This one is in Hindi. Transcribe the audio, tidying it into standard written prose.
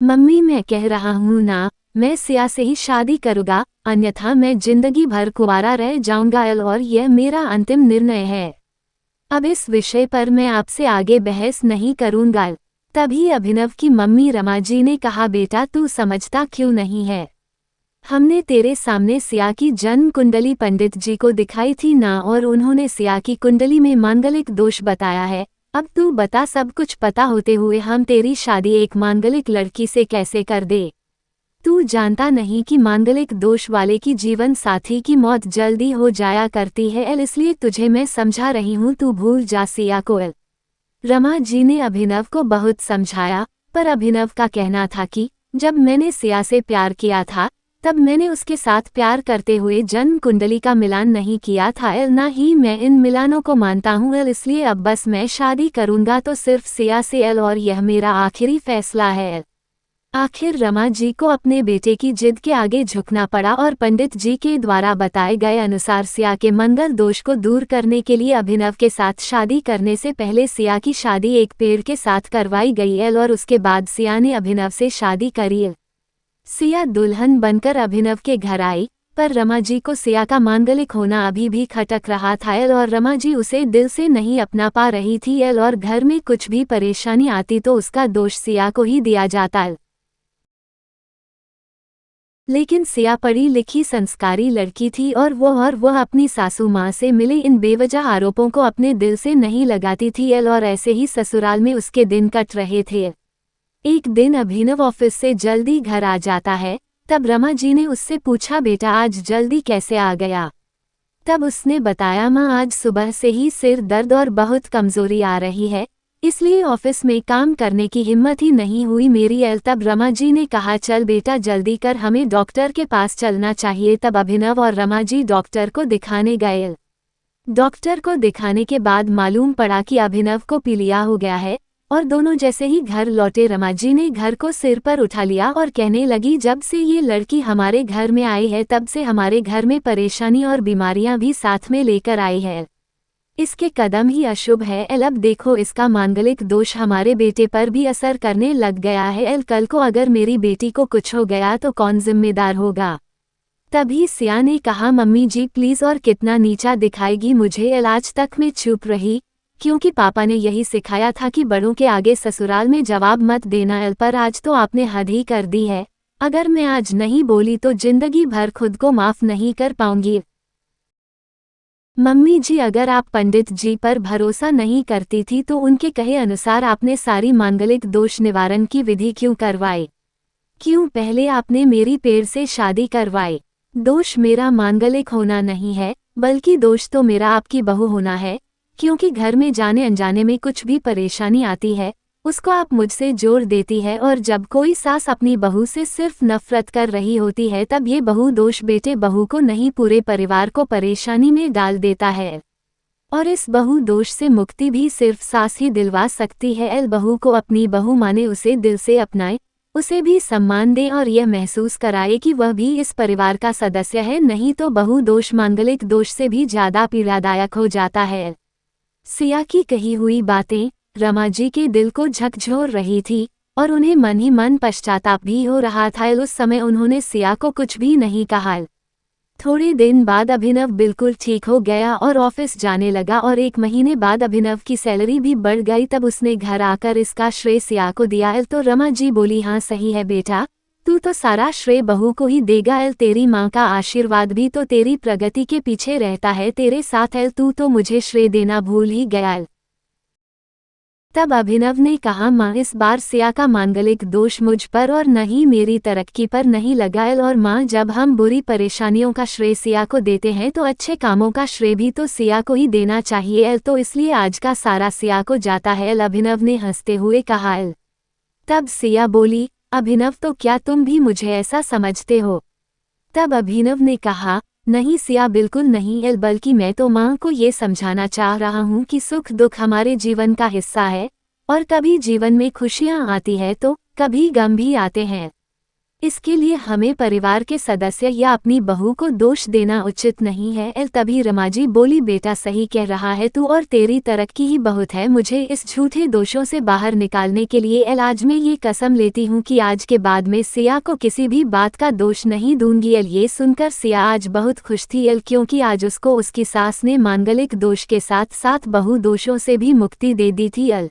मम्मी मैं कह रहा हूँ ना, मैं सिया से ही शादी करूँगा, अन्यथा मैं जिंदगी भर कुंवारा रह जाऊंगा और यह मेरा अंतिम निर्णय है। अब इस विषय पर मैं आपसे आगे बहस नहीं करूँगा। तभी अभिनव की मम्मी रमा जी ने कहा, बेटा तू समझता क्यों नहीं है? हमने तेरे सामने सिया की जन्म कुंडली पंडित जी को दिखाई थी ना, और उन्होंने सिया की कुंडली में मांगलिक दोष बताया है। अब तू बता, सब कुछ पता होते हुए हम तेरी शादी एक मांगलिक लड़की से कैसे कर दे? तू जानता नहीं कि मांगलिक दोष वाले की जीवन साथी की मौत जल्दी हो जाया करती है, इसलिए तुझे मैं समझा रही हूँ, तू भूल जा सिया को। रमा जी ने अभिनव को बहुत समझाया, पर अभिनव का कहना था कि जब मैंने सिया से प्यार किया था तब मैंने उसके साथ प्यार करते हुए जन्म कुंडली का मिलान नहीं किया था, ना ही मैं इन मिलानों को मानता हूँ, इसलिए अब बस मैं शादी करूँगा तो सिर्फ सिया से, और यह मेरा आखिरी फैसला है। आखिर रमा जी को अपने बेटे की जिद के आगे झुकना पड़ा और पंडित जी के द्वारा बताए गए अनुसार सिया के मंगल दोष को दूर करने के लिए अभिनव के साथ शादी करने से पहले सिया की शादी एक पेड़ के साथ करवाई गई और उसके बाद सिया ने अभिनव से शादी करी। सिया दुल्हन बनकर अभिनव के घर आई, पर रमा जी को सिया का मांगलिक होना अभी भी खटक रहा था और रमा जी उसे दिल से नहीं अपना पा रही थी और घर में कुछ भी परेशानी आती तो उसका दोष सिया को ही दिया जाता। लेकिन सिया पढ़ी लिखी संस्कारी लड़की थी और वह अपनी सासू माँ से मिले इन बेवजह आरोपों को अपने दिल से नहीं लगाती थी और ऐसे ही ससुराल में उसके दिन कट रहे थे। एक दिन अभिनव ऑफिस से जल्दी घर आ जाता है, तब रमा जी ने उससे पूछा, बेटा आज जल्दी कैसे आ गया? तब उसने बताया, माँ आज सुबह से ही सिर दर्द और बहुत कमजोरी आ रही है, इसलिए ऑफिस में काम करने की हिम्मत ही नहीं हुई मेरी। तब रमा जी ने कहा, चल बेटा जल्दी कर, हमें डॉक्टर के पास चलना चाहिए। तब अभिनव और रमा जी डॉक्टर को दिखाने गए। डॉक्टर को दिखाने के बाद मालूम पड़ा कि अभिनव को पीलिया हो गया है, और दोनों जैसे ही घर लौटे रमा जी ने घर को सिर पर उठा लिया और कहने लगी, जब से ये लड़की हमारे घर में आई है तब से हमारे घर में परेशानी और बीमारियां भी साथ में लेकर आई है। इसके कदम ही अशुभ है। अब देखो इसका मांगलिक दोष हमारे बेटे पर भी असर करने लग गया है। कल को अगर मेरी बेटी को कुछ हो गया तो कौन जिम्मेदार होगा? तभी सिया ने कहा, मम्मी जी प्लीज, और कितना नीचा दिखाएगी मुझे? आज तक मैं चुप रही क्योंकि पापा ने यही सिखाया था कि बड़ों के आगे ससुराल में जवाब मत देना, पर आज तो आपने हद ही कर दी है। अगर मैं आज नहीं बोली तो जिंदगी भर खुद को माफ नहीं कर पाऊंगी। मम्मी जी अगर आप पंडित जी पर भरोसा नहीं करती थी तो उनके कहे अनुसार आपने सारी मांगलिक दोष निवारण की विधि क्यों करवाई? क्यों पहले आपने मेरी पेड़ से शादी करवाई? दोष मेरा मांगलिक होना नहीं है, बल्कि दोष तो मेरा आपकी बहू होना है, क्योंकि घर में जाने अनजाने में कुछ भी परेशानी आती है उसको आप मुझसे जोड़ देती है, और जब कोई सास अपनी बहू से सिर्फ नफरत कर रही होती है तब ये बहू दोष बेटे बहू को नहीं पूरे परिवार को परेशानी में डाल देता है। और इस बहू दोष से मुक्ति भी सिर्फ सास ही दिलवा सकती है। बहू को अपनी बहू माने, उसे दिल से अपनाए, उसे भी सम्मान दे और यह महसूस कराए कि वह भी इस परिवार का सदस्य है, नहीं तो बहू दोष मांगलिक दोष से भी ज्यादा पीड़ादायक हो जाता है। सिया की कही हुई बातें रमा जी के दिल को झकझोर रही थी और उन्हें मन ही मन पश्चाताप भी हो रहा था। उस समय उन्होंने सिया को कुछ भी नहीं कहा। थोड़े दिन बाद अभिनव बिल्कुल ठीक हो गया और ऑफिस जाने लगा, और 1 महीने बाद अभिनव की सैलरी भी बढ़ गई। तब उसने घर आकर इसका श्रेय सिया को दिया। तो रमा जी बोली, हाँ सही है बेटा, तू तो सारा श्रेय बहू को ही देगा। तेरी माँ का आशीर्वाद भी तो तेरी प्रगति के पीछे रहता है तेरे साथ। तू तो मुझे श्रेय देना भूल ही गया। तब अभिनव ने कहा, माँ इस बार सिया का मांगलिक दोष मुझ पर और न ही मेरी तरक्की पर नहीं लगा। और माँ जब हम बुरी परेशानियों का श्रेय सिया को देते हैं तो अच्छे कामों का श्रेय भी तो सिया को ही देना चाहिए, तो इसलिए आज का सारा सिया को जाता है। अभिनव ने हंसते हुए कहा। तब सिया बोली, अभिनव तो क्या तुम भी मुझे ऐसा समझते हो? तब अभिनव ने कहा, नहीं सिया बिल्कुल नहीं, बल्कि मैं तो माँ को ये समझाना चाह रहा हूँ कि सुख दुख हमारे जीवन का हिस्सा है, और कभी जीवन में खुशियाँ आती है तो कभी गम भी आते हैं। इसके लिए हमें परिवार के सदस्य या अपनी बहू को दोष देना उचित नहीं है। एल तभी रमाजी बोली, बेटा सही कह रहा है तू, और तेरी तरक्की ही बहुत है मुझे इस झूठे दोषों से बाहर निकालने के लिए। एल आज मैं ये कसम लेती हूँ कि आज के बाद में सिया को किसी भी बात का दोष नहीं दूंगी। एल ये सुनकर सिया आज बहुत खुश थी एल, क्योंकि आज उसको उसकी सास ने मांगलिक दोष के साथ साथ बहु दोषों से भी मुक्ति दे दी थी एल।